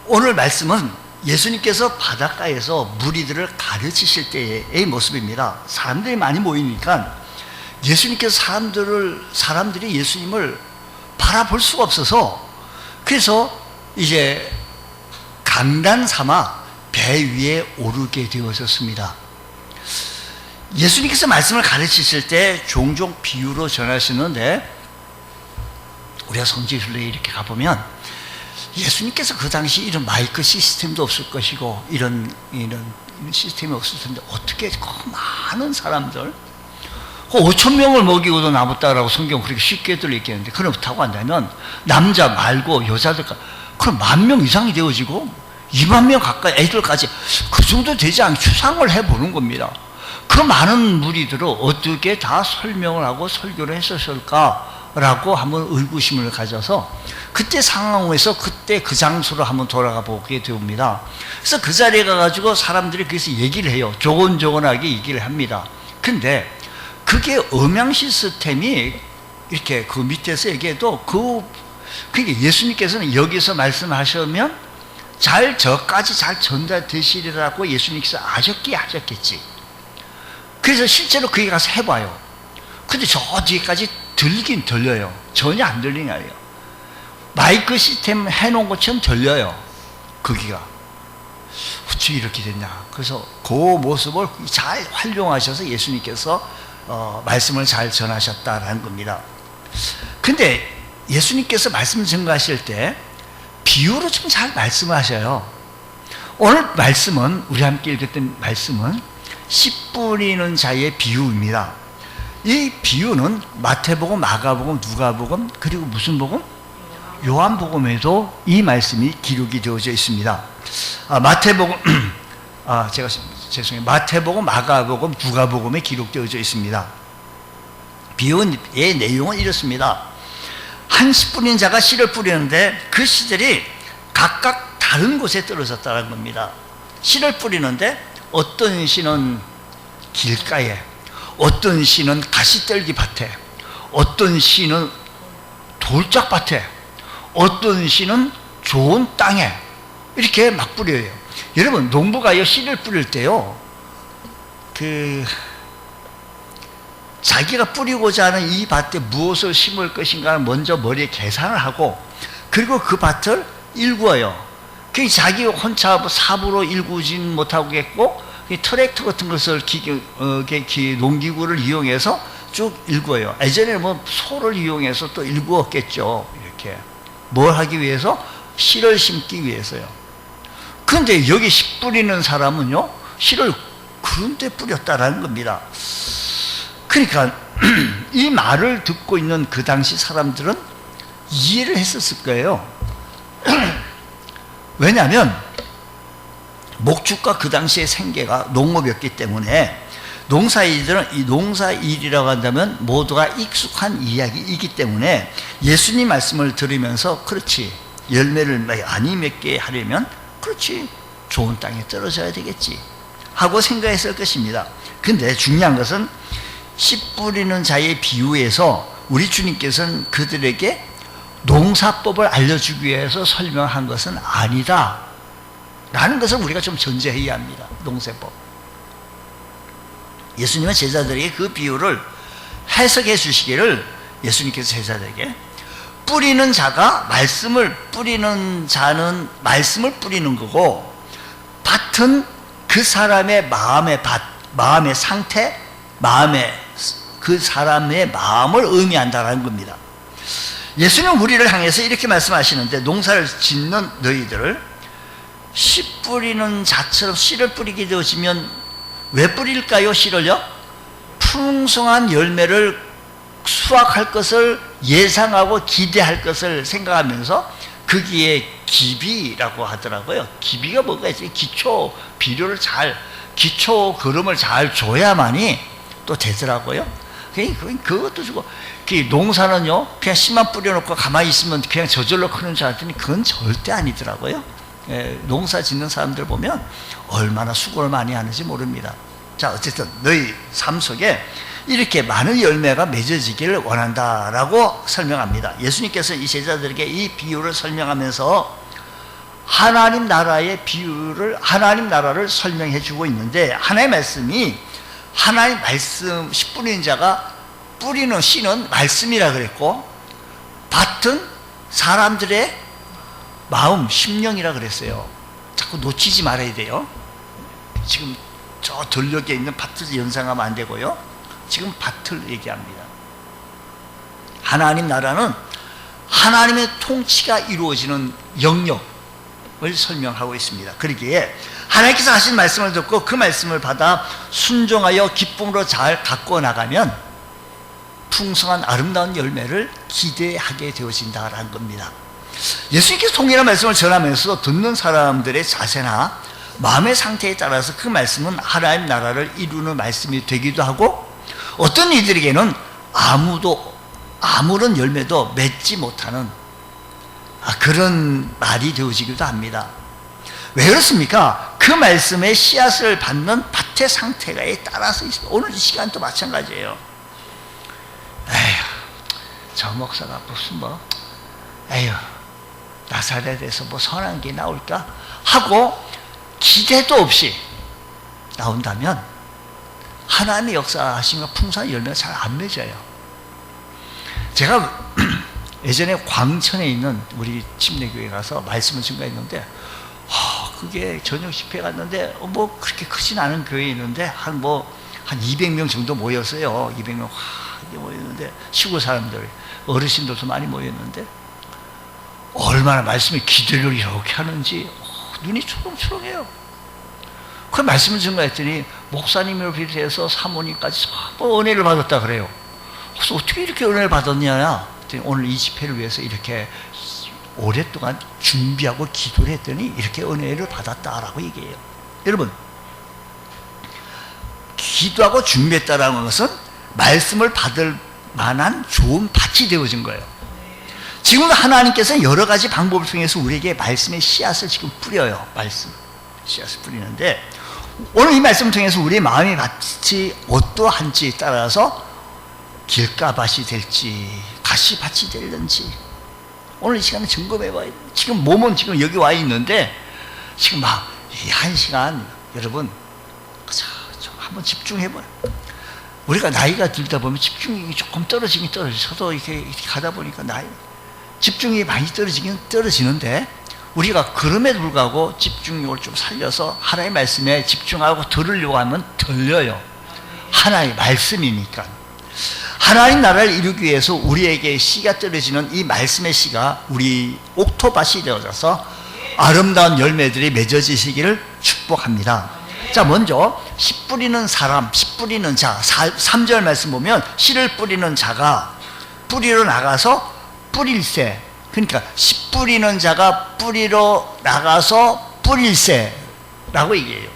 오늘 말씀은 예수님께서 바닷가에서 무리들을 가르치실 때의 모습입니다. 사람들이 많이 모이니까 예수님께서 사람들이 예수님을 바라볼 수가 없어서, 그래서 이제 강단 삼아 배 위에 오르게 되어졌습니다. 예수님께서 말씀을 가르치실 때 종종 비유로 전하시는데, 우리가 성지순례에 이렇게 가보면 예수님께서 그 당시 이런 마이크 시스템도 없을 것이고 이런 시스템이 없을 텐데 어떻게 그 많은 사람들, 5,000명을 먹이고도 남았다라고 성경 그렇게 쉽게 들리겠는데, 그렇다고 한다면 남자 말고 여자들까지 그럼 10,000명 이상이 되어지고 20,000명 가까이 애들까지 그 정도 되지 않게 추상을 해보는 겁니다. 그 많은 무리들을 어떻게 다 설명을 하고 설교를 했었을까라고 한번 의구심을 가져서 그때 상황에서 그때 그 장소로 한번 돌아가 보게 됩니다. 그래서 그 자리에 가가지고 사람들이 거기서 얘기를 해요. 조곤조곤하게 얘기를 합니다. 근데 그게 음향 시스템이 이렇게 그 밑에서 얘기해도 그게 예수님께서는 여기서 말씀하시면 저까지 잘 전달되시리라고 예수님께서 하셨겠지. 그래서 실제로 거기 가서 해봐요. 근데 저 뒤에까지 들리긴 들려요. 전혀 안 들리는 거예요. 마이크 시스템 해놓은 것처럼 들려요. 거기가. 어떻게 이렇게 됐냐. 그래서 그 모습을 잘 활용하셔서 예수님께서 말씀을 잘 전하셨다라는 겁니다. 근데 예수님께서 말씀을 전가하실 때 비유로 좀 잘 말씀하셔요. 오늘 말씀은, 우리 함께 읽었던 말씀은 씨 뿌리는 자의 비유입니다. 이 비유는 마태복음, 마가복음, 누가복음, 그리고 무슨 복음? 요한복음에도 이 말씀이 기록이 되어져 있습니다. 마태복음, 마태복음, 마가복음, 누가복음에 기록되어져 있습니다. 비유의 내용은 이렇습니다. 한 씨 뿌린 자가 씨를 뿌리는데 그 씨들이 각각 다른 곳에 떨어졌다는 겁니다. 씨를 뿌리는데 어떤 씨는 길가에, 어떤 씨는 가시떨기 밭에, 어떤 씨는 돌짝밭에, 어떤 씨는 좋은 땅에 이렇게 막 뿌려요. 여러분, 농부가요 씨를 뿌릴 때요 자기가 뿌리고자 하는 이 밭에 무엇을 심을 것인가를 먼저 머리에 계산을 하고, 그리고 그 밭을 일구어요. 자기 혼자 삽으로 일구진 못하겠고 트랙터 같은 것을 농기구를 이용해서 쭉 일구어요. 예전에는 뭐 소를 이용해서 또 일구었겠죠. 이렇게 뭘 하기 위해서? 씨를 심기 위해서요. 그런데 여기 씨 뿌리는 사람은요 씨를 그런 데 뿌렸다라는 겁니다. 그러니까 이 말을 듣고 있는 그 당시 사람들은 이해를 했었을 거예요. 왜냐하면 목축과 그 당시의 생계가 농업이었기 때문에 농사일들은 이 농사일이라고 한다면 모두가 익숙한 이야기이기 때문에 예수님 말씀을 들으면서 그렇지, 열매를 많이 맺게 하려면 그렇지, 좋은 땅에 떨어져야 되겠지 하고 생각했을 것입니다. 근데 중요한 것은 씨 뿌리는 자의 비유에서 우리 주님께서는 그들에게 농사법을 알려주기 위해서 설명한 것은 아니다 라는 것을 우리가 좀 전제해야 합니다. 농사법. 예수님은 제자들에게 그 비유를 해석해 주시기를, 예수님께서 제자들에게 뿌리는 자가 뿌리는 자는 말씀을 뿌리는 거고, 밭은 그 사람의 마음의 상태, 그 사람의 마음을 의미한다는 겁니다. 예수님은 우리를 향해서 이렇게 말씀하시는데, 농사를 짓는 너희들을 씨 뿌리는 자처럼 씨를 뿌리게 되어지면 왜 뿌릴까요? 씨를요? 풍성한 열매를 수확할 것을 예상하고 기대할 것을 생각하면서 거기에 기비라고 하더라고요. 기비가 뭐가 있어요? 기초 걸음을 잘 줘야만이 또 되더라고요. 그것도 주고, 농사는요 그냥 씨만 뿌려놓고 가만히 있으면 그냥 저절로 크는 줄 알았더니 그건 절대 아니더라고요. 농사 짓는 사람들 보면 얼마나 수고를 많이 하는지 모릅니다. 자, 어쨌든 너희 삶 속에 이렇게 많은 열매가 맺어지기를 원한다라고 설명합니다. 예수님께서 이 제자들에게 이 비유를 설명하면서 하나님 나라의 비유를, 하나님 나라를 설명해 주고 있는데, 하나님의 말씀이, 하나님 말씀, 씨 뿌리는 자가, 뿌리는 씨는 말씀이라 그랬고, 밭은 사람들의 마음, 심령이라 그랬어요. 자꾸 놓치지 말아야 돼요. 지금 저 들녘에 있는 밭을 연상하면 안 되고요. 지금 밭을 얘기합니다. 하나님 나라는 하나님의 통치가 이루어지는 영역을 설명하고 있습니다. 그러기에 하나님께서 하신 말씀을 듣고 그 말씀을 받아 순종하여 기쁨으로 잘 갖고 나가면 풍성한 아름다운 열매를 기대하게 되어진다라는 겁니다. 예수님께서 통일한 말씀을 전하면서 듣는 사람들의 자세나 마음의 상태에 따라서 그 말씀은 하나님 나라를 이루는 말씀이 되기도 하고, 어떤 이들에게는 아무런 열매도 맺지 못하는 그런 말이 되어지기도 합니다. 왜 그렇습니까? 그 말씀의 씨앗을 받는 밭의 상태에 따라서 있습니다. 오늘 이 시간도 마찬가지예요. 에휴, 저 목사가 무슨 에휴, 나사렛에서 선한 게 나올까 하고 기대도 없이 나온다면 하나님의 역사하시면 풍성한 열매가 잘 안 맺어요. 제가 예전에 광천에 있는 우리 침례교회 가서 말씀을 증거했는데, 그게 저녁 집회 갔는데 그렇게 크진 않은 교회에 있는데 한 200명 정도 모였어요. 200명 이게 모였는데, 시골 사람들, 어르신들도 많이 모였는데, 얼마나 말씀에 기대를 이렇게 하는지 눈이 초롱초롱해요. 그 말씀을 증거했더니 목사님을 비롯해서 사모님까지 전부 은혜를 받았다 그래요. 그래서 어떻게 이렇게 은혜를 받았냐? 오늘 이 집회를 위해서 이렇게 오랫동안 준비하고 기도를 했더니 이렇게 은혜를 받았다라고 얘기해요. 여러분, 기도하고 준비했다라는 것은 말씀을 받을 만한 좋은 밭이 되어진 거예요. 지금 하나님께서 여러 가지 방법을 통해서 우리에게 말씀의 씨앗을 지금 뿌려요. 말씀 씨앗을 뿌리는데, 오늘 이 말씀을 통해서 우리의 마음의 밭이 어떠한지에 따라서 길가밭이 될지 가시밭이 될는지 오늘 이 시간에 점검해봐요. 지금 몸은 지금 여기 와 있는데 지금 막 한 시간 여러분 한번 집중해봐요. 우리가 나이가 들다 보면 집중력이 조금 떨어지긴 떨어져요. 저도 이렇게 가다 보니까 집중력이 많이 떨어지긴 떨어지는데, 우리가 그럼에도 불구하고 집중력을 좀 살려서 하나님의 말씀에 집중하고 들으려고 하면 들려요. 하나님의 말씀이니까. 하나님 나라를 이루기 위해서 우리에게 씨가 떨어지는 이 말씀의 씨가 우리 옥토밭이 되어져서 아름다운 열매들이 맺어지시기를 축복합니다. 자, 먼저 씨 뿌리는 사람, 씨 뿌리는 자, 3절 말씀 보면 씨를 뿌리는 자가 뿌리러 나가서 뿌릴새, 그러니까 씨 뿌리는 자가 뿌리러 나가서 뿌릴새라고 얘기해요.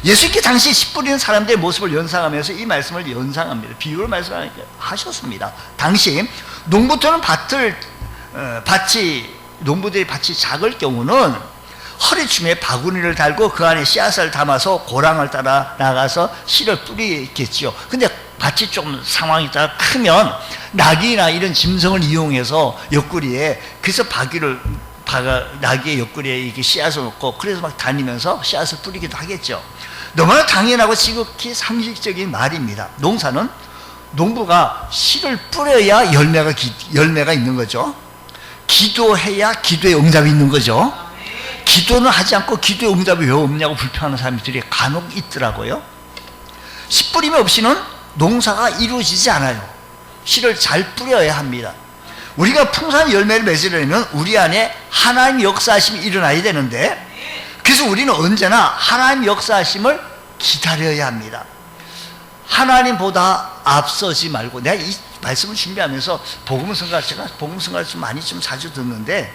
예수님께 당시 씨 뿌리는 사람들의 모습을 연상하면서 이 말씀을 연상합니다. 비유를 말씀하셨습니다. 당시 농부터는 농부들의 밭이 작을 경우는 허리춤에 바구니를 달고 그 안에 씨앗을 담아서 고랑을 따라 나가서 씨를 뿌리겠지요. 근데 밭이 좀 상황이 따라 크면 나귀나 이런 짐승을 이용해서 옆구리에, 그래서 나귀의 옆구리에 이렇게 씨앗을 놓고 그래서 막 다니면서 씨앗을 뿌리기도 하겠죠. 너무나 당연하고 지극히 상식적인 말입니다. 농사는 농부가 씨를 뿌려야 열매가 있는 거죠. 기도해야 기도의 응답이 있는 거죠. 기도는 하지 않고 기도의 응답이 왜 없냐고 불평하는 사람들이 간혹 있더라고요. 씨 뿌림이 없이는 농사가 이루어지지 않아요. 씨를 잘 뿌려야 합니다. 우리가 풍성한 열매를 맺으려면 우리 안에 하나님 역사하심이 일어나야 되는데, 그래서 우리는 언제나 하나님 역사하심을 기다려야 합니다. 하나님보다 앞서지 말고, 내가 이 말씀을 준비하면서 제가 복음성가를 좀 자주 듣는데,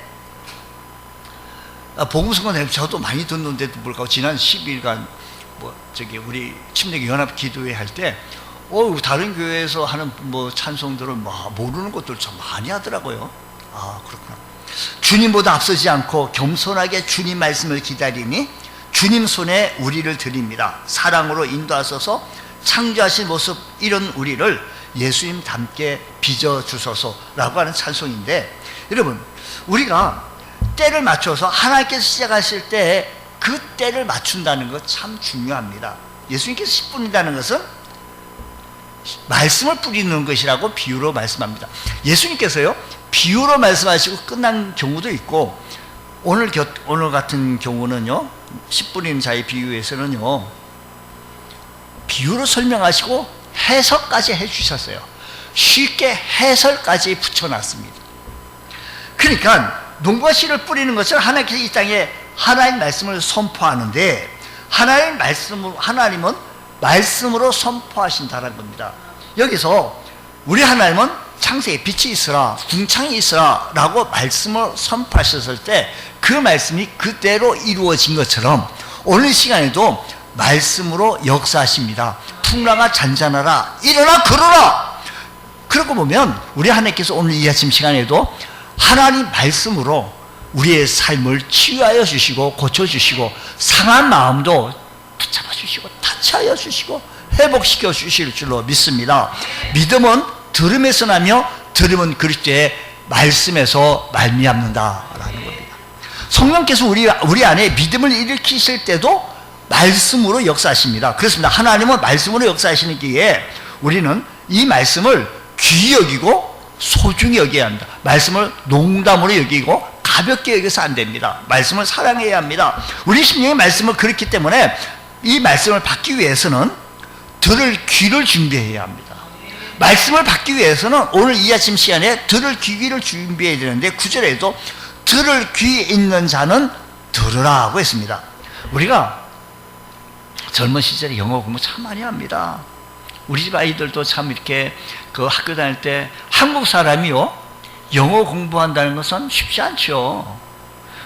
복음성가 저도 많이 듣는데도 불구하고 지난 10일간 우리 침례교 연합 기도회 할 때 다른 교회에서 하는 찬송들은 모르는 것들 참 많이 하더라고요. 그렇구나. 주님보다 앞서지 않고 겸손하게 주님 말씀을 기다리니 주님 손에 우리를 드립니다. 사랑으로 인도하소서, 창조하신 모습 이런 우리를 예수님 닮게 빚어주소서라고 하는 찬송인데, 여러분, 우리가 때를 맞춰서 하나님께서 시작하실 때 그 때를 맞춘다는 것 참 중요합니다. 예수님께서 10분이라는 것은 말씀을 뿌리는 것이라고 비유로 말씀합니다. 예수님께서요, 비유로 말씀하시고 끝난 경우도 있고, 오늘 같은 경우는요, 10분인 자의 비유에서는요, 비유로 설명하시고 해석까지 해주셨어요. 쉽게 해설까지 붙여놨습니다. 그러니까 농부가 씨를 뿌리는 것은 하나님께서 이 땅에 하나님 말씀을 선포하는데, 하나님은 말씀으로 선포하신다는 겁니다. 여기서 우리 하나님은 창세에 빛이 있으라, 궁창이 있으라 라고 말씀을 선포하셨을 때 그 말씀이 그대로 이루어진 것처럼 오늘 시간에도 말씀으로 역사하십니다. 풍랑아 잔잔하라, 일어나 걸어라. 그러고 보면 우리 하나님께서 오늘 이 아침 시간에도 하나님 말씀으로 우리의 삶을 치유하여 주시고 고쳐주시고 상한 마음도 붙잡아 주시고 타치하여 주시고 회복시켜 주실 줄로 믿습니다. 믿음은 들음에서 나며 들음은 그리스도의 말씀에서 말미암는다라는 겁니다. 성령께서 우리 안에 믿음을 일으키실 때도 말씀으로 역사하십니다. 그렇습니다. 하나님은 말씀으로 역사하시기에 우리는 이 말씀을 귀히 여기고 소중히 여겨야 합니다. 말씀을 농담으로 여기고 가볍게 여겨서 안 됩니다. 말씀을 사랑해야 합니다. 우리 심령의 말씀을 그렇기 때문에 이 말씀을 받기 위해서는 들을 귀를 준비해야 합니다. 말씀을 받기 위해서는 오늘 이 아침 시간에 들을 귀를 준비해야 되는데 9절에도 들을 귀 있는 자는 들으라 하고 했습니다. 우리가 젊은 시절에 영어 공부 참 많이 합니다. 우리 집 아이들도 참 이렇게 그 학교 다닐 때 한국 사람이요, 영어 공부한다는 것은 쉽지 않죠.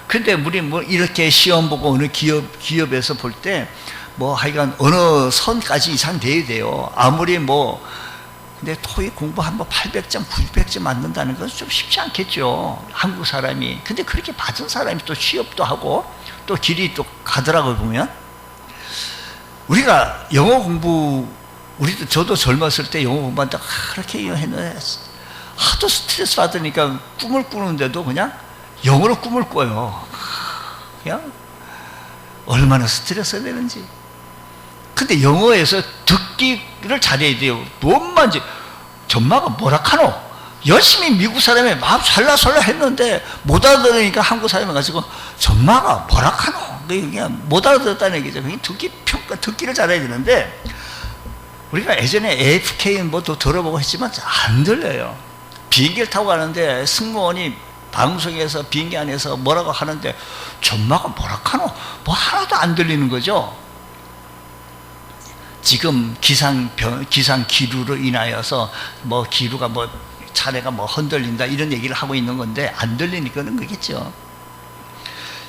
근데 우리 뭐 이렇게 시험 보고 어느 기업에서 볼 때 뭐 하여간 어느 선까지 이상 돼야 돼요. 아무리 뭐, 근데 토익 공부 한번 800점, 900점 맞는다는 것은 좀 쉽지 않겠죠. 한국 사람이. 근데 그렇게 받은 사람이 또 취업도 하고 또 길이 또 가더라고요, 보면. 우리가 영어 공부, 저도 젊었을 때 영어 공부한다고 그렇게 했는데 하도 스트레스 받으니까 꿈을 꾸는데도 그냥 영어로 꿈을 꿔요. 그냥 얼마나 스트레스가 되는지. 근데 영어에서 듣기를 잘해야 돼요. 뭔만 전마가 뭐라 카노? 열심히 미국 사람이 막 살라살라 했는데 못 알아들으니까 한국 사람이 가지고 전마가 뭐라 카노? 그냥 못 알아들었다는 얘기죠. 그냥 듣기를 잘해야 되는데 우리가 예전에 AFK는 뭐 또 들어보고 했지만 안 들려요. 비행기를 타고 가는데 승무원이 방송에서 비행기 안에서 뭐라고 하는데 전마가 뭐라 카노? 뭐 하나도 안 들리는 거죠. 지금 기상 기류로 인하여서 뭐 기류가 뭐 차례가 뭐 흔들린다 이런 얘기를 하고 있는 건데 안 들리니까는 그겠죠.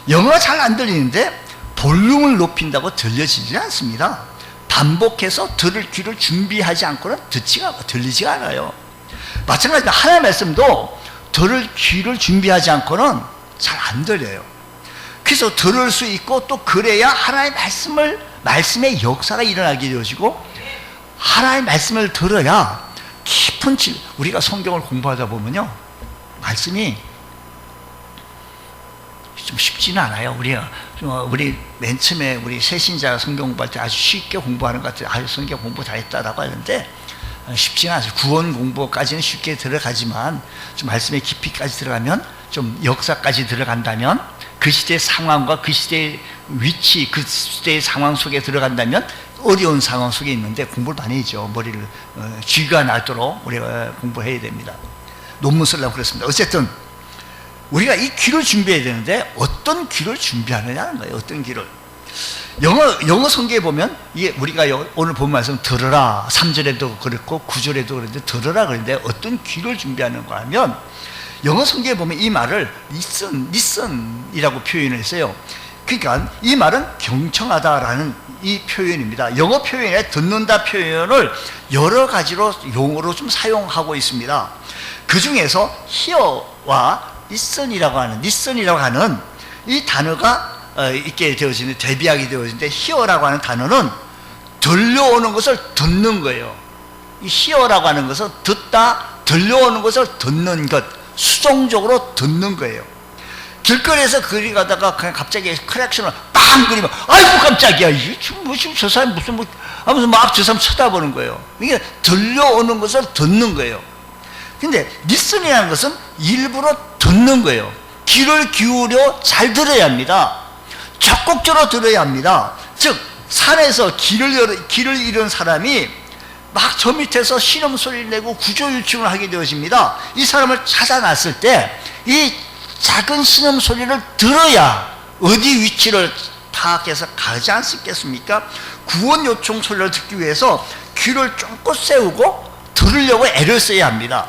영어가 잘 안 들리는데 볼륨을 높인다고 들려지지 않습니다. 반복해서 들을 귀를 준비하지 않고는 들리지가 않아요. 마찬가지로 하나님의 말씀도 들을 귀를 준비하지 않고는 잘 안 들려요. 그래서 들을 수 있고 또 그래야 하나님의 말씀의 역사가 일어나게 되어지고 하나님의 말씀을 들어야 깊은 우리가 성경을 공부하다 보면요, 말씀이 좀 쉽지는 않아요. 우리 맨 처음에 우리 새신자 성경 공부할 때 아주 쉽게 공부하는 것 같아요. 아주 성경 공부 잘했다라고 하는데 쉽지는 않아요. 구원 공부까지는 쉽게 들어가지만 좀 말씀의 깊이까지 들어가면, 좀 역사까지 들어간다면, 그 시대의 상황과 그 시대의 위치, 그 시대의 상황 속에 들어간다면 어려운 상황 속에 있는데 공부를 많이 해야죠. 머리를 쥐가 나도록 우리가 공부해야 됩니다. 논문 쓰려고 그랬습니다. 어쨌든 우리가 이 귀를 준비해야 되는데 어떤 귀를 준비하느냐는 거예요. 어떤 귀를. 영어 성경에 보면 이게 우리가 오늘 본 말씀 들으라 3절에도 그렇고 9절에도 그런데 들으라 그런데 어떤 귀를 준비하는가 하면 영어 성경에 보면 이 말을 listen이라고 표현을 했어요. 그러니까 이 말은 경청하다라는 이 표현입니다. 영어 표현에 듣는다 표현을 여러 가지로 용어로 좀 사용하고 있습니다. 그 중에서 hear와 listen이라고 하는 이 단어가 있게 되어지는, 대비하게 되어지는데, hear라고 하는 단어는 들려오는 것을 듣는 거예요. 이 hear라고 하는 것은 듣다, 들려오는 것을 듣는 것, 수동적으로 듣는 거예요. 길거리에서 거리 가다가 그냥 갑자기 크랙션을 빵 그리면 아이고 깜짝이야. 이게 지금 저 사람 무슨 하면서 막 저 사람 쳐다보는 거예요. 이게 들려오는 것을 듣는 거예요. 근데 리슨이라는 것은 일부러 듣는 거예요. 귀를 기울여 잘 들어야 합니다. 적극적으로 들어야 합니다. 즉 산에서 길을 잃은 사람이 막 저 밑에서 신음소리를 내고 구조요청을 하게 되어집니다. 이 사람을 찾아놨을 때 이 작은 신음소리를 들어야 어디 위치를 파악해서 가지 않겠습니까? 구원 요청 소리를 듣기 위해서 귀를 쫑긋 세우고 들으려고 애를 써야 합니다.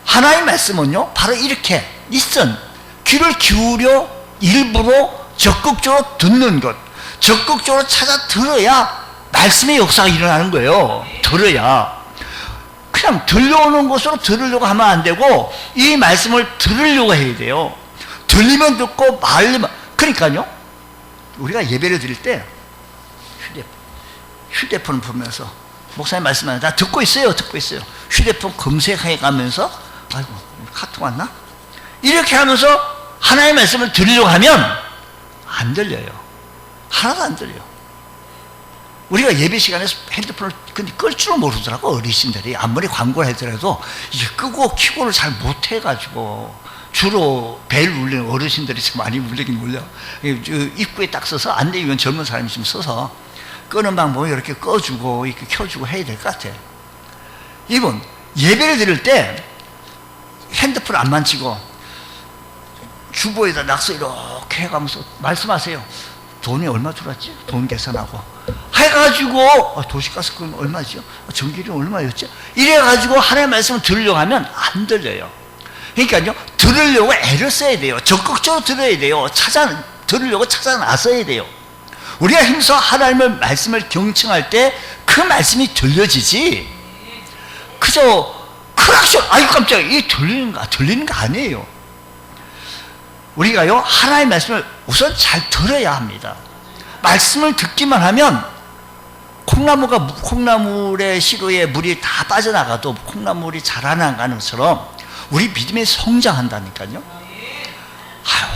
하나님의 말씀은요 바로 이렇게 listen, 귀를 기울여 일부러 적극적으로 듣는 것, 적극적으로 찾아 들어야 말씀의 역사가 일어나는 거예요. 들어야. 그냥 들려오는 것으로 들으려고 하면 안 되고 이 말씀을 들으려고 해야 돼요. 들리면 듣고 말리면. 그러니까요 우리가 예배를 드릴 때 휴대폰을 보면서 목사님 말씀하는데 나 듣고 있어요. 휴대폰 검색해 가면서 아이고 카톡 왔나? 이렇게 하면서 하나님의 말씀을 들으려고 하면 안 들려요. 하나도 안 들려요. 우리가 예배 시간에 핸드폰을 근데 끌 줄은 모르더라고. 어르신들이 아무리 광고를 하더라도 이게 끄고 켜고를 잘 못해가지고 주로 벨 울리는 어르신들이 참 많이 울리긴 울려. 입구에 딱 서서 안되면 젊은 사람이 좀 서서 끄는 방법을 이렇게 꺼주고 이렇게 켜주고 해야 될 것 같아. 이분 예배를 드릴 때 핸드폰 안 만지고 주보에다 낙서 이렇게 해가면서 말씀하세요. 돈이 얼마 들어왔지? 돈 계산하고 해가지고 도시가스 그럼 얼마죠? 전기료 얼마였죠? 이래가지고 하나님의 말씀을 들으려고 하면 안 들려요. 그러니까요 들으려고 애를 써야 돼요. 적극적으로 들어야 돼요. 들으려고 찾아 나서야 돼요. 우리가 힘써 하나님의 말씀을 경청할 때 그 말씀이 들려지지 그저 크락션 아이고 깜짝이야 이게 들리는 거 아니에요. 우리가요 하나님의 말씀을 우선 잘 들어야 합니다. 말씀을 듣기만 하면 콩나물의 시루에 물이 다 빠져나가도 콩나물이 자라나가는 것처럼 우리 믿음이 성장한다니까요. 아유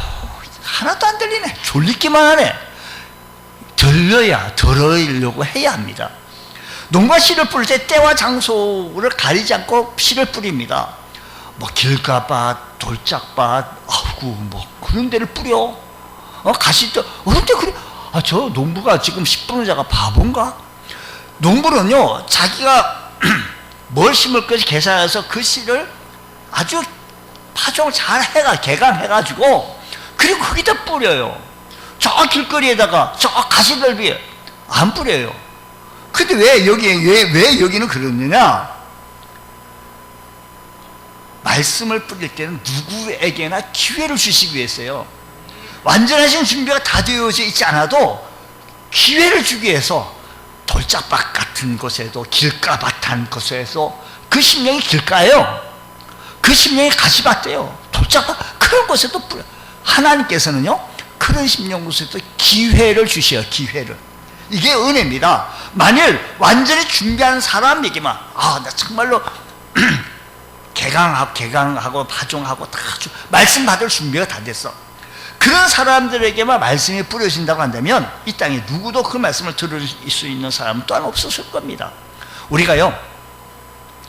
하나도 안 들리네. 졸리기만 하네. 들으려고 해야 합니다. 농가 씨를 뿌릴 때 때와 장소를 가리지 않고 씨를 뿌립니다. 뭐 길가밭, 돌짝밭, 아이고 뭐 그런 데를 뿌려. 가시도 그런데 그래. 저 농부가 지금 10분의 자가 바본가? 농부는요 자기가 뭘 심을 것이 계산해서 그 씨를 아주 파종을 잘 개간해가지고 그리고 거기다 뿌려요. 저 길거리에다가 저 가시떨비에 안 뿌려요. 근데 왜 여기는 그러느냐? 말씀을 뿌릴 때는 누구에게나 기회를 주시기 위해서요. 완전하신 준비가 다 되어져 있지 않아도 기회를 주기 위해서 돌짝밭 같은 곳에도 길가밭 한 곳에서 그 심령이 길가예요. 그 심령이 가시밭대요. 돌짝밭 그런 곳에도 뿌려. 하나님께서는요 그런 심령 곳에도 기회를 주셔요. 기회를. 이게 은혜입니다. 만일 완전히 준비한 사람에게만 나 정말로 개강하고 파종하고 다 말씀 받을 준비가 다 됐어. 그런 사람들에게만 말씀이 뿌려진다고 한다면 이 땅에 누구도 그 말씀을 들을 수 있는 사람은 또한 없었을 겁니다. 우리가요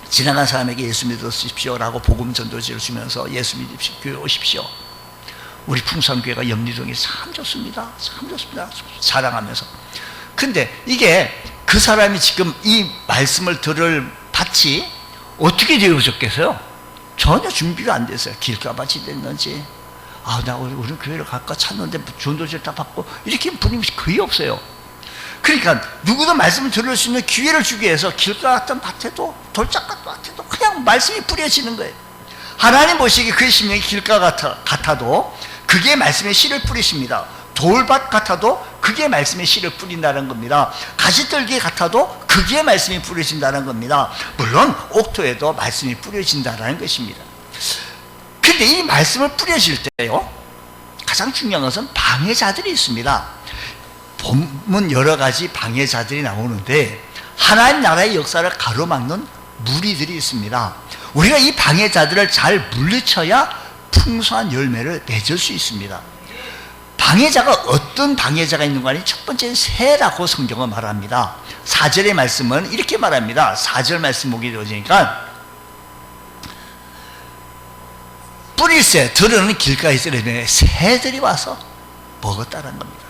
지나간 사람에게 예수 믿으십시오 라고 복음 전도지를 주면서 예수 믿으십시오 교회 오십시오. 우리 풍산교회가 염리동이 참 좋습니다. 참 좋습니다. 사랑하면서. 근데 이게 그 사람이 지금 이 말씀을 들을 밭이 어떻게 되어졌겠어요? 전혀 준비가 안 됐어요. 길가밭이 됐는지 나 우리 교회를 갈까 찾는데 전도지를 다 받고 이렇게 분위기 거의 없어요. 그러니까 누구도 말씀을 들을 수 있는 기회를 주기 위해서 길가 같은 밭에도 돌짝 같은 밭에도 그냥 말씀이 뿌려지는 거예요. 하나님 보시기에 그 심령이 길가 같아도 그게 말씀의 씨를 뿌리십니다. 돌밭 같아도 그게 말씀의 씨를 뿌린다는 겁니다. 가시떨기 같아도 그게 말씀이 뿌려진다는 겁니다. 물론 옥토에도 말씀이 뿌려진다는 것입니다. 근데 이 말씀을 뿌려질 때요 가장 중요한 것은 방해자들이 있습니다. 본문 여러 가지 방해자들이 나오는데 하나님 나라의 역사를 가로막는 무리들이 있습니다. 우리가 이 방해자들을 잘 물리쳐야 풍성한 열매를 맺을 수 있습니다. 방해자가 어떤 방해자가 있는 거 아니? 첫 번째는 새라고 성경은 말합니다. 4절의 말씀은 이렇게 말합니다. 4절 말씀 보게 되어지니까 뿌릴새 들으는 길가에 쓰려면 새들이 와서 먹었다는 겁니다.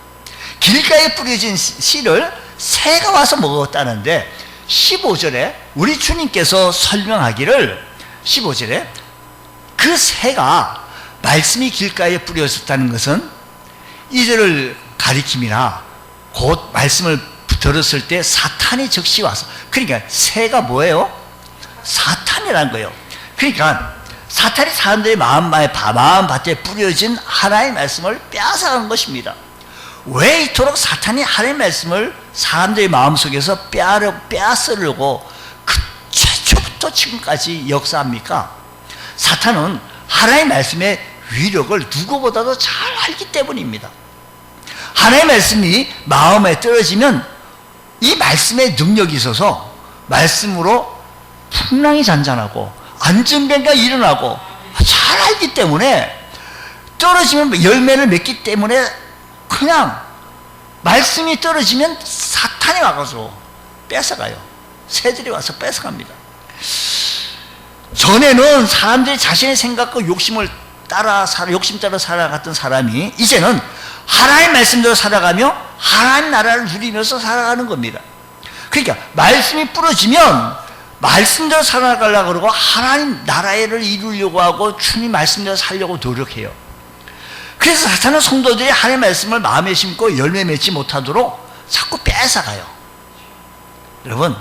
길가에 뿌려진 씨를 새가 와서 먹었다는데 15절에 우리 주님께서 설명하기를 15절에 그 새가 말씀이 길가에 뿌려졌다는 것은 이들을 가리킴이나 곧 말씀을 들었을 때 사탄이 즉시 와서, 그러니까 새가 뭐예요? 사탄이라는 거예요. 그러니까 사탄이 사람들의 마음밭에 뿌려진 하나님의 말씀을 빼앗아가는 것입니다. 왜 이토록 사탄이 하나님의 말씀을 사람들의 마음속에서 빼앗으려고 그 최초부터 지금까지 역사합니까? 사탄은 하나님의 말씀의 위력을 누구보다도 잘 알기 때문입니다. 하나님의 말씀이 마음에 떨어지면 이 말씀의 능력이 있어서 말씀으로 풍랑이 잔잔하고 안전변화가 일어나고 잘 알기 때문에 떨어지면 열매를 맺기 때문에 그냥 말씀이 떨어지면 사탄이 와가지고 뺏어가요. 새들이 와서 뺏어갑니다. 전에는 사람들이 자신의 생각과 욕심 따라 살아갔던 사람이 이제는 하나님 말씀대로 살아가며 하나님 나라를 누리면서 살아가는 겁니다. 그러니까 말씀이 부러지면 말씀대로 살아가려고 그러고 하나님 나라를 이루려고 하고 주님 말씀대로 살려고 노력해요. 그래서 사탄은 성도들이 하나님 말씀을 마음에 심고 열매 맺지 못하도록 자꾸 뺏어가요. 여러분,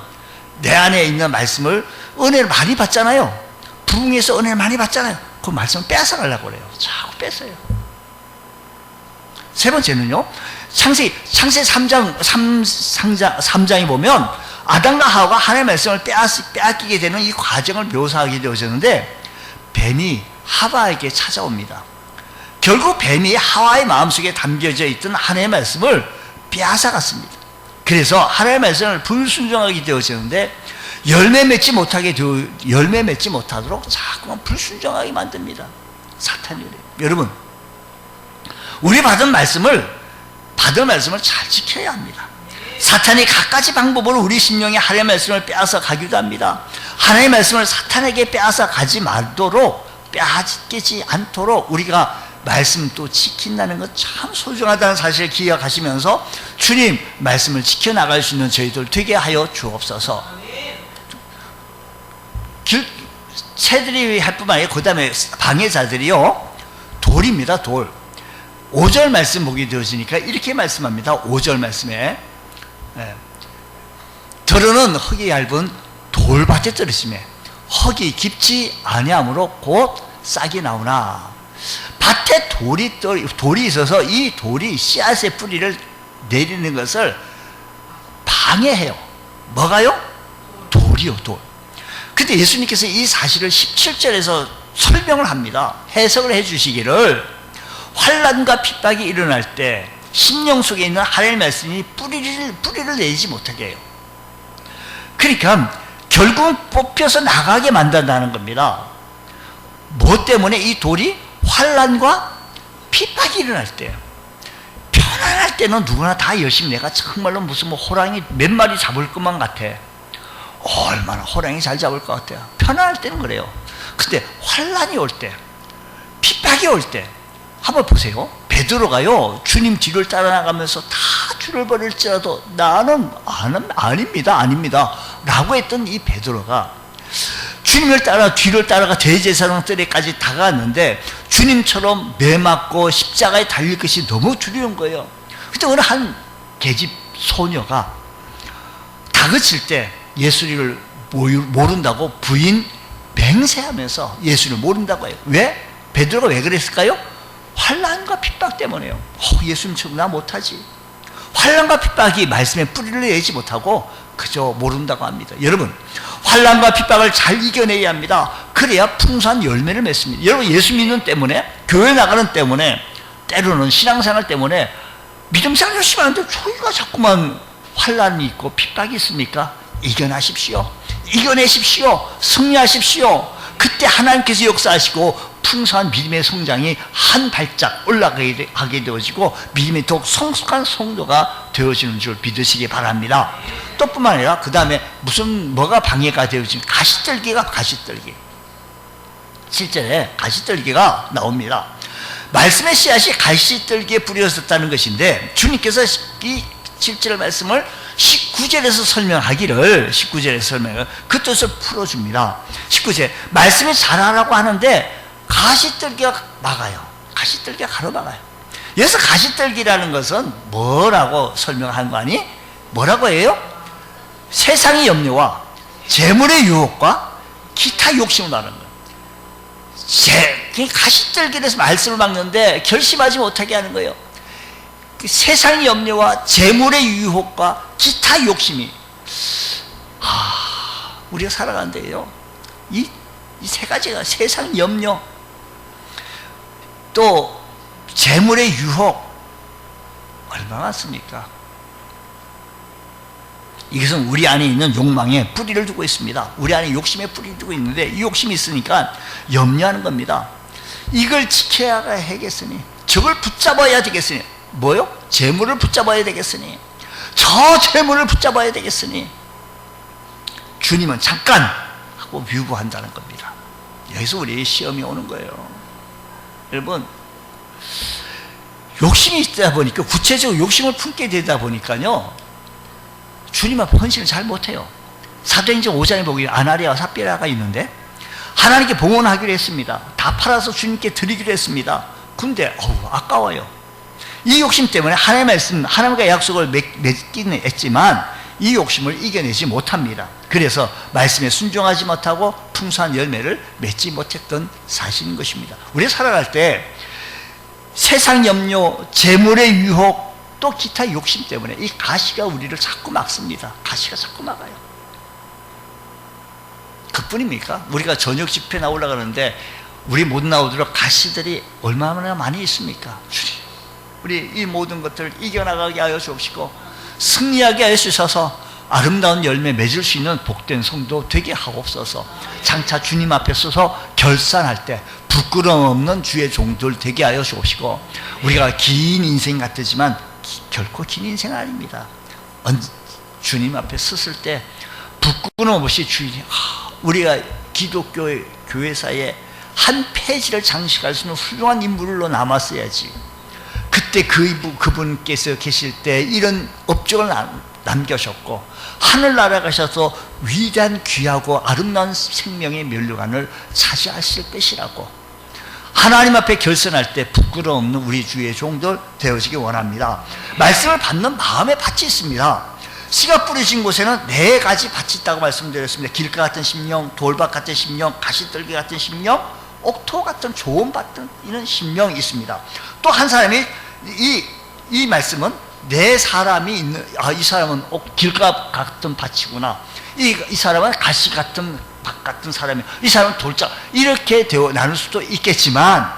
내 안에 있는 말씀을 은혜를 많이 받잖아요. 부흥에서 은혜를 많이 받잖아요. 그 말씀을 뺏어가려고 그래요. 자꾸 뺏어요. 세 번째는요, 창세기 3장에 보면 아담과 하와가 하나님의 말씀을 빼앗기게 되는 이 과정을 묘사하게 되어졌는데 뱀이 하와에게 찾아옵니다. 결국 뱀이 하와의 마음속에 담겨져 있던 하나님의 말씀을 빼앗아갔습니다. 그래서 하나님의 말씀을 불순종하게 되어졌는데 열매 맺지 못하도록 자꾸만 불순종하게 만듭니다. 사탄이 그래요. 여러분, 우리 받은 말씀을 잘 지켜야 합니다. 사탄이 갖가지 방법으로 우리 심령에 하나님의 말씀을 빼앗아 가기도 합니다. 하나님의 말씀을 사탄에게 빼앗아 가지 빼앗기지 않도록 우리가 말씀도 지킨다는 것 참 소중하다는 사실을 기억하시면서 주님 말씀을 지켜나갈 수 있는 저희들 되게 하여 주옵소서. 새들이 할 뿐만 아니라 그 다음에 방해자들이요, 돌입니다. 돌. 5절 말씀 보게 되어지니까 이렇게 말씀합니다. 5절 말씀에 들으는 흙이 얇은 돌밭에 떨어지매 흙이 깊지 아니하므로 곧 싹이 나오나. 밭에 돌이 있어서 이 돌이 씨앗의 뿌리를 내리는 것을 방해해요. 뭐가요? 돌이요, 돌. 근데 예수님께서 이 사실을 17절에서 설명을 합니다. 해석을 해 주시기를 환난과 핍박이 일어날 때 심령 속에 있는 하나님의 말씀이 뿌리를 내지 못하게 해요. 그러니까 결국은 뽑혀서 나가게 만든다는 겁니다. 뭐 때문에? 이 돌이 환난과 핍박이 일어날 때, 편안할 때는 누구나 다 열심히 내가 정말로 무슨 호랑이 몇 마리 잡을 것만 같아. 얼마나 호랑이 잘 잡을 것 같아요. 편안할 때는 그래요. 근데 환난이 올 때, 핍박이 올 때 한번 보세요. 베드로가요, 주님 뒤를 따라 나가면서 다 줄을 버릴지라도 나는 아닙니다 라고 했던 이 베드로가 주님을 따라 뒤를 따라가 대제사장 뜰에까지 다가갔는데 주님처럼 매맞고 십자가에 달릴 것이 너무 두려운 거예요. 그때 어느 한 계집 소녀가 다그칠 때 예수를 모른다고 부인 맹세하면서 예수를 모른다고 해요. 왜? 베드로가 왜 그랬을까요? 환난과 핍박 때문에요. 예수님처럼 나 못하지. 환난과 핍박이 말씀에 뿌리를 내지 못하고 그저 모른다고 합니다. 여러분, 환난과 핍박을 잘 이겨내야 합니다. 그래야 풍성한 열매를 맺습니다. 여러분, 예수 믿는 때문에, 교회 나가는 때문에, 때로는 신앙생활 때문에 믿음생활 열심히 하는데 저희가 자꾸만 환난이 있고 핍박이 있습니까? 이겨내십시오. 승리하십시오. 그때 하나님께서 역사하시고 풍성한 믿음의 성장이 한 발짝 올라가게 되어지고 믿음이 더욱 성숙한 성도가 되어지는 줄 믿으시기 바랍니다. 또 뿐만 아니라 그 다음에 뭐가 방해가 되어지면 가시떨기. 실제 가시떨기가 나옵니다. 말씀의 씨앗이 가시떨기에 뿌려졌다는 것인데, 주님께서 이 7절 말씀을 19절에서 설명하기를, 그 뜻을 풀어줍니다. 19절, 말씀이 자라라고 하는데 가시떨기가 막아요. 가시떨기가 가로막아요. 여기서 가시떨기라는 것은 뭐라고 설명한 거 아니? 뭐라고 해요? 세상의 염려와 재물의 유혹과 기타 욕심을 말하는 거예요. 가시떨기에서 말씀을 막는데 결심하지 못하게 하는 거예요. 세상의 염려와 재물의 유혹과 기타 욕심이, 우리가 살아가는데요, 이 세 가지가, 세상 염려, 또 재물의 유혹, 얼마나 많습니까? 이것은 우리 안에 있는 욕망에 뿌리를 두고 있습니다. 우리 안에 욕심에 뿌리를 두고 있는데, 이 욕심이 있으니까 염려하는 겁니다. 이걸 지켜야 하겠으니, 저걸 붙잡아야 되겠으니, 뭐요? 재물을 붙잡아야 되겠으니, 저 재물을 붙잡아야 되겠으니, 주님은 잠깐 하고 유보한다는 겁니다. 여기서 우리의 시험이 오는 거예요. 여러분, 욕심이 있다 보니까, 구체적으로 욕심을 품게 되다 보니까요, 주님 앞에 헌신을 잘 못해요. 사도행전 5장에 보기에 아나리아와 삽비라가 있는데 하나님께 봉헌하기로 했습니다. 다 팔아서 주님께 드리기로 했습니다. 근데 아까워요. 이 욕심 때문에 하나님의 말씀, 하나님과 약속을 맺기는 했지만 이 욕심을 이겨내지 못합니다. 그래서 말씀에 순종하지 못하고 풍성한 열매를 맺지 못했던 사실인 것입니다. 우리 살아갈 때 세상 염려, 재물의 유혹, 또 기타 욕심 때문에 이 가시가 우리를 자꾸 막습니다. 가시가 자꾸 막아요. 그뿐입니까? 우리가 저녁 집회 나오려고 하는데 우리 못 나오도록 가시들이 얼마나 많이 있습니까? 주님, 우리 이 모든 것들을 이겨나가게 하여 주옵시고 승리하게 하여 주셔서 아름다운 열매 맺을 수 있는 복된 성도 되게 하옵소서. 장차 주님 앞에 서서 결산할 때 부끄러움 없는 주의 종들 되게 하여 주옵시고, 우리가 긴 인생 같지만 결코 긴 인생은 아닙니다. 주님 앞에 섰을 때 부끄러움 없이 주인이, 우리가 기독교의 교회사에 한 페이지를 장식할 수 있는 훌륭한 인물로 남았어야지. 그때 그분께서 계실 때 이런 업적을 남겨셨고 하늘나라 가셔서 위대한 귀하고 아름다운 생명의 면류관을 차지하실 것이라고 하나님 앞에 결선할 때 부끄러움 없는 우리 주의 종들 되어지기 원합니다. 말씀을 받는 마음의 밭이 있습니다. 씨가 뿌려진 곳에는 4가지 밭이 있다고 말씀드렸습니다. 길가 같은 심령, 돌밭 같은 심령, 가시떨기 같은 심령, 옥토 같은 좋은 밭 등 이런 심령이 있습니다. 또 한 사람이 이 말씀은 내 사람이 있는, 이 사람은 길가 같은 밭이구나, 이 사람은 가시 같은 밭 같은 사람이, 이 사람은 돌짝, 이렇게 나눌 수도 있겠지만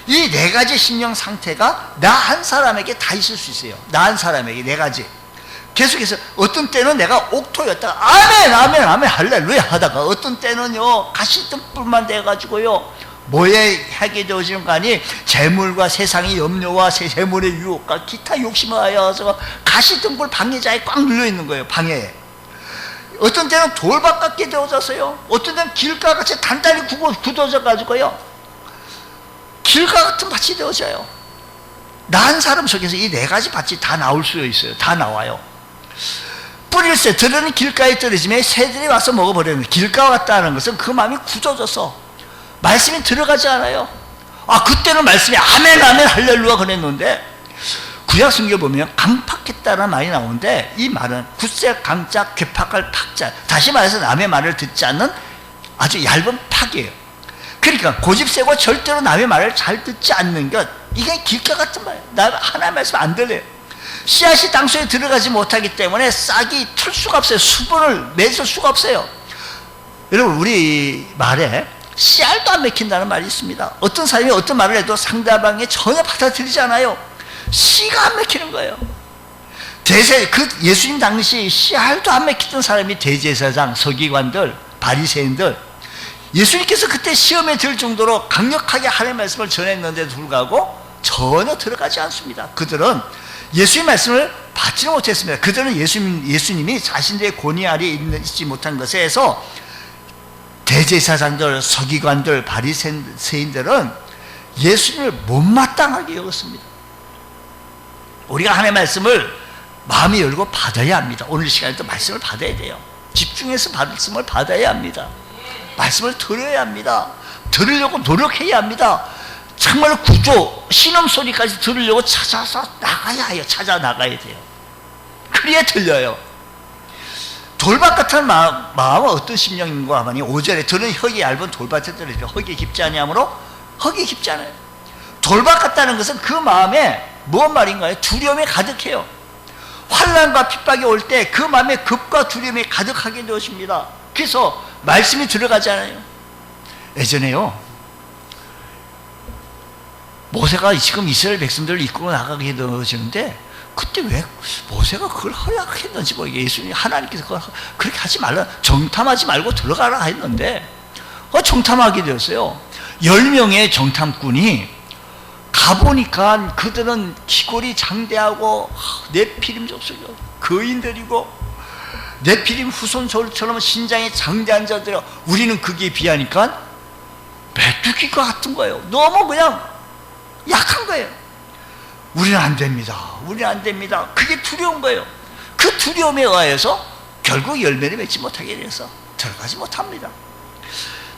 이 4가지 심령 상태가 나 한 사람에게 다 있을 수 있어요. 나 한 사람에게 4가지. 계속해서 어떤 때는 내가 옥토였다가 아멘 할렐루야 하다가, 어떤 때는요 가시등불만 돼가지고요 뭐에 하게 되어지는 거 아니, 재물과 세상의 염려와 재물의 유혹과 기타 욕심을 하여서 가시등불 방해자에 꽉 눌려있는 거예요. 방해에. 어떤 때는 돌밭 같게 되어져서요, 어떤 때는 길가같이 단단히 굳어져 가지고요 길가 같은 밭이 되어져요. 나 한 사람 속에서 이 4가지 밭이 다 나올 수 있어요. 다 나와요. 뿌릴새 들으는 길가에 떨어지면 새들이 와서 먹어버리는, 길가 같다는 것은 그 마음이 굳어져서 말씀이 들어가지 않아요. 그때는 말씀이 아멘 할렐루야 그랬는데, 구약 성경 보면 강팍했다는 말이 나오는데, 이 말은 굳세 강짝 괴팍할 팍자, 다시 말해서 남의 말을 듣지 않는 아주 얇은 팍이에요. 그러니까 고집세고 절대로 남의 말을 잘 듣지 않는 것, 이게 길가 같은 말이에요. 하나님 말씀 안 들려요. 씨앗이 땅속에 들어가지 못하기 때문에 싹이 틀 수가 없어요. 수분을 맺을 수가 없어요. 여러분, 우리 말에 씨알도 안 맥힌다는 말이 있습니다. 어떤 사람이 어떤 말을 해도 상대방이 전혀 받아들이지 않아요. 씨가 안 맥히는 거예요. 예수님 당시 씨알도 안 맥히던 사람이 대제사장, 서기관들, 바리새인들, 예수님께서 그때 시험에 들 정도로 강력하게 하나님의 말씀을 전했는데도 불구하고 전혀 들어가지 않습니다. 그들은 예수님의 말씀을 받지는 못했습니다. 그들은 예수님이 자신들의 권위 아래에 있지 못한 것에서 대제사장들, 서기관들, 바리새인들은 예수님을 못마땅하게 여겼습니다. 우리가 하나님의 말씀을 마음이 열고 받아야 합니다. 오늘 시간에도 말씀을 받아야 돼요. 집중해서 말씀을 받아야 합니다. 말씀을 들어야 합니다. 들으려고 노력해야 합니다. 정말 구조, 신음소리까지 들으려고 찾아서 나가야 해요. 찾아 나가야 돼요. 그래야 들려요. 돌밭 같은 마음은 어떤 심령인가 하니 5절에 들은 흙이 얇은 돌밭에 떨어져 흙이 깊지 아니하므로 흙이 깊지 않아요. 돌밭 같다는 것은 그 마음에 무슨 말인가요? 두려움이 가득해요. 환난과 핍박이 올 때 그 마음에 급과 두려움이 가득하게 되어집니다. 그래서 말씀이 들어가지 않아요. 예전에요, 모세가 지금 이스라엘 백성들을 이끌고 나가게 되어지는데 그때 왜 모세가 그걸 허락했는지 예수님 하나님께서 그렇게 하지 말라, 정탐하지 말고 들어가라 했는데 정탐하게 되었어요. 10명의 정탐꾼이 가보니까 그들은 기골이 장대하고 네피림 족속이고 거인들이고 네피림 후손처럼 신장이 장대한 자들이, 우리는 거기에 비하니까 메뚜기과 같은 거예요. 너무 그냥 약한 거예요. 우리는 안 됩니다. 우리는 안 됩니다. 그게 두려운 거예요. 그 두려움에 의해서 결국 열매를 맺지 못하게 돼서 들어가지 못합니다.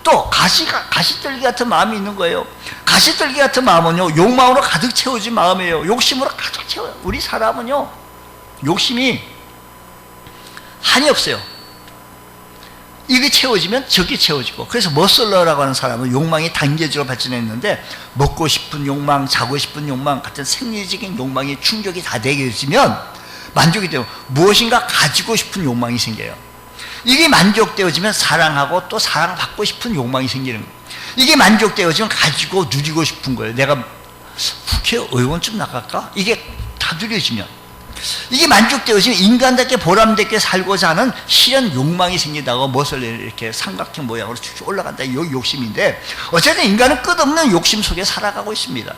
또 가시떨기 같은 마음이 있는 거예요. 가시떨기 같은 마음은요, 욕망으로 가득 채워진 마음이에요. 욕심으로 가득 채워요. 우리 사람은요, 욕심이 한이 없어요. 이게 채워지면 저게 채워지고, 그래서 머슬러라고 하는 사람은 욕망이 단계적으로 발전했는데 먹고 싶은 욕망, 자고 싶은 욕망 같은 생리적인 욕망이 충족이 다 되어지면 만족이 되고 무엇인가 가지고 싶은 욕망이 생겨요. 이게 만족되어지면 사랑하고 또 사랑받고 싶은 욕망이 생기는 거예요. 이게 만족되어지면 가지고 누리고 싶은 거예요. 내가 국회의원 좀 나갈까? 이게 다 누려지면, 이게 만족되어지면 인간답게 보람되게 살고자 하는 실현 욕망이 생긴다고 멋을 이렇게 삼각형 모양으로 쭉 올라간다. 이 욕심인데, 어쨌든 인간은 끝없는 욕심 속에 살아가고 있습니다.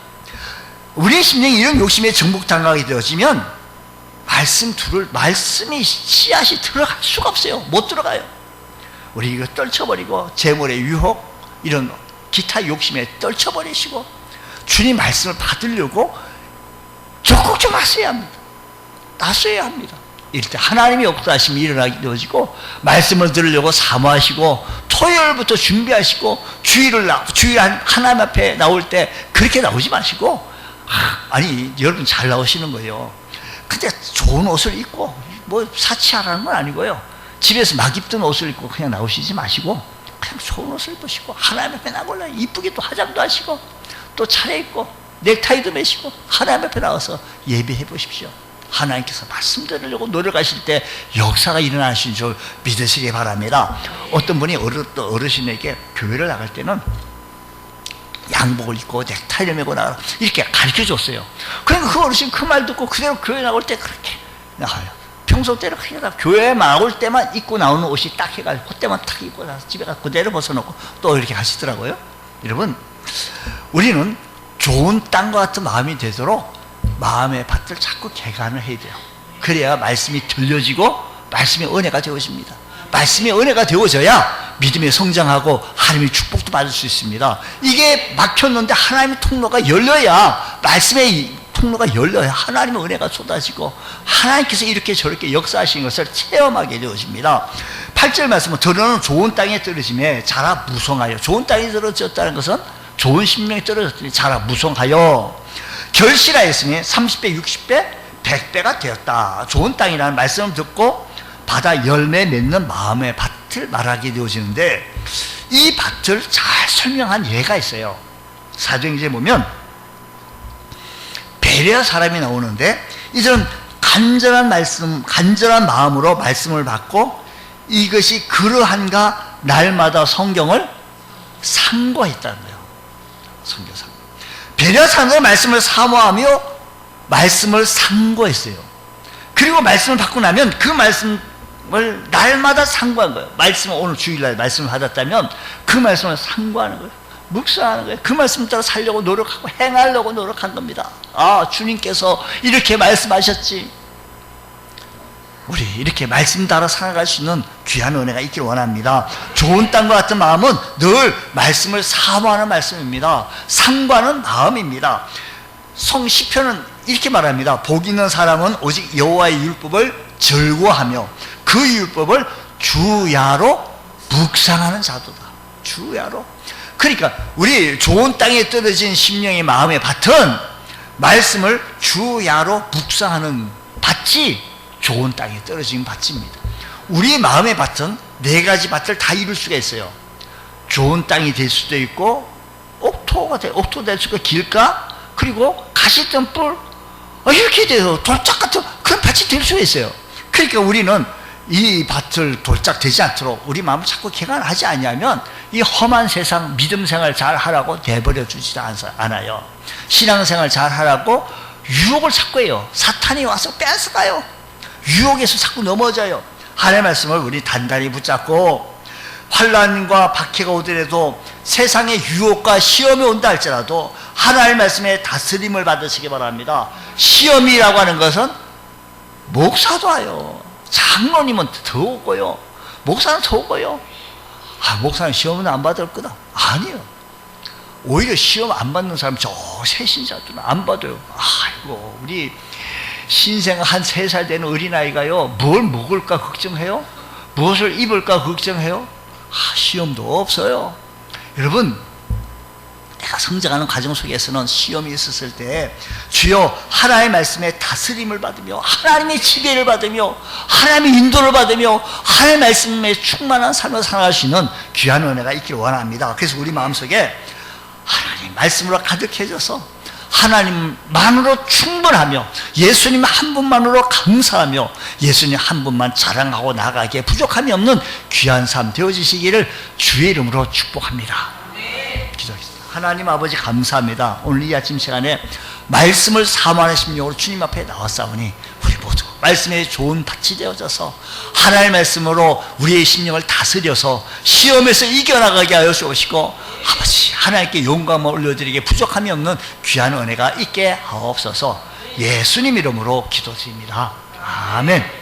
우리의 심령이 이런 욕심에 정복당하게 되어지면 말씀이 씨앗이 들어갈 수가 없어요. 못 들어가요. 우리 이거 떨쳐버리고 재물의 유혹, 이런 기타 욕심에 떨쳐버리시고 주님 말씀을 받으려고 적극 좀 하셔야 합니다. 나서야 합니다. 이럴 때 하나님의 역사하심이 일어나게 되어지고 말씀을 들으려고 사모하시고 토요일부터 준비하시고 주일 하나님 앞에 나올 때 그렇게 나오지 마시고, 아니 여러분 잘 나오시는 거예요. 근데 좋은 옷을 입고 뭐 사치하라는 건 아니고요. 집에서 막 입던 옷을 입고 그냥 나오시지 마시고 그냥 좋은 옷을 입으시고 하나님 앞에 나올라 이쁘게 또 화장도 하시고 또 차려입고 넥타이도 매시고 하나님 앞에 나와서 예배해 보십시오. 하나님께서 말씀 들으려고 노력하실 때 역사가 일어나신 줄 믿으시기 바랍니다. 어떤 분이 어르신에게 교회를 나갈 때는 양복을 입고 넥타이를 메고 나가라 이렇게 가르쳐 줬어요. 그러니까 그 어르신 그 말 듣고 그대로 교회 나올 때 그렇게 나가요. 평소 때는 그냥 교회 나올 때만 입고 나오는 옷이 딱 해가지고 그때만 딱 입고 나서 집에 가서 그대로 벗어놓고 또 이렇게 가시더라고요. 여러분, 우리는 좋은 땅과 같은 마음이 되도록 마음의 밭을 자꾸 개간을 해야 돼요. 그래야 말씀이 들려지고 말씀이 은혜가 되어집니다. 말씀이 은혜가 되어져야 믿음이 성장하고 하나님의 축복도 받을 수 있습니다. 이게 막혔는데 하나님의 통로가 열려야, 말씀의 통로가 열려야 하나님의 은혜가 쏟아지고 하나님께서 이렇게 저렇게 역사하신 것을 체험하게 되어집니다. 8절 말씀은 들어는 좋은 땅에 떨어짐에 자라 무성하여. 좋은 땅에 떨어졌다는 것은 좋은 심령이 떨어졌더니 자라 무성하여 결실하였으니 30배, 60배, 100배가 되었다. 좋은 땅이라는 말씀을 듣고 받아 열매 맺는 마음의 밭을 말하게 되어지는데, 이 밭을 잘 설명한 예가 있어요. 사도행전에 보면 베레아 사람이 나오는데 이들은 간절한 마음으로 말씀을 받고 이것이 그러한가 날마다 성경을 상고했다는 거예요. 성경. 베레아 사람들은 말씀을 사모하며 말씀을 상고했어요. 그리고 말씀을 받고 나면 그 말씀을 날마다 상고하는 거예요. 말씀을 오늘 주일날 말씀을 받았다면 그 말씀을 상고하는 거예요. 묵상하는 거예요. 그 말씀 따라 살려고 노력하고 행하려고 노력한 겁니다. 아, 주님께서 이렇게 말씀하셨지. 우리 이렇게 말씀 따라 살아갈 수 있는 귀한 은혜가 있길 원합니다. 좋은 땅과 같은 마음은 늘 말씀을 사모하는 말씀입니다. 상고하는 마음입니다. 성 시편은 이렇게 말합니다. 복 있는 사람은 오직 여호와의 율법을 즐거워하며 그 율법을 주야로 묵상하는 자도다. 주야로. 그러니까 우리 좋은 땅에 떨어진 심령의 마음의 밭은 말씀을 주야로 묵상하는 밭이 좋은 땅에 떨어진 밭입니다. 우리 마음의 밭은 네 가지 밭을 다 이룰 수가 있어요. 좋은 땅이 될 수도 있고 옥토 될 수가 길가, 그리고 가시덤불, 이렇게 돼서 돌짝 같은 그런 밭이 될 수가 있어요. 그러니까 우리는 이 밭을 돌짝 되지 않도록 우리 마음을 자꾸 개간하지 않냐면 이 험한 세상 믿음 생활 잘 하라고 내버려 주지 않아요. 신앙생활 잘 하라고 유혹을 자꾸 해요. 사탄이 와서 뺏어가요. 유혹에서 자꾸 넘어져요. 하나님의 말씀을 우리 단단히 붙잡고 환난과 박해가 오더라도 세상의 유혹과 시험이 온다 할지라도 하나님의 말씀에 다스림을 받으시기 바랍니다. 시험이라고 하는 것은 목사도 와요. 장로님은 더 오고요. 목사는 더 오고요. 목사는 시험은 안 받을 거다. 아니요. 오히려 시험 안 받는 사람 저 새신자들은 안 받아요. 아이고, 우리 신생 한 3살 되는 어린아이가요, 뭘 먹을까 걱정해요? 무엇을 입을까 걱정해요? 시험도 없어요. 여러분, 내가 성장하는 과정 속에서는 시험이 있었을 때 주여 하나님의 말씀에 다스림을 받으며 하나님의 지배를 받으며 하나님의 인도를 받으며 하나님의 말씀에 충만한 삶을 살아갈 수 있는 귀한 은혜가 있기를 원합니다. 그래서 우리 마음속에 하나님 말씀으로 가득해져서 하나님만으로 충분하며 예수님 한 분만으로 감사하며 예수님 한 분만 자랑하고 나가기에 부족함이 없는 귀한 삶 되어지시기를 주의 이름으로 축복합니다. 기도하겠습니다. 하나님 아버지 감사합니다. 오늘 이 아침 시간에 말씀을 사모하는 심령으로 주님 앞에 나왔사오니 우리 모두 말씀에 좋은 밭이 되어져서 하나님의 말씀으로 우리의 심령을 다스려서 시험에서 이겨나가게 하여 주시고 아버지 하나님께 영광을 올려드리기에 부족함이 없는 귀한 은혜가 있게 하옵소서. 예수님 이름으로 기도드립니다. 아멘.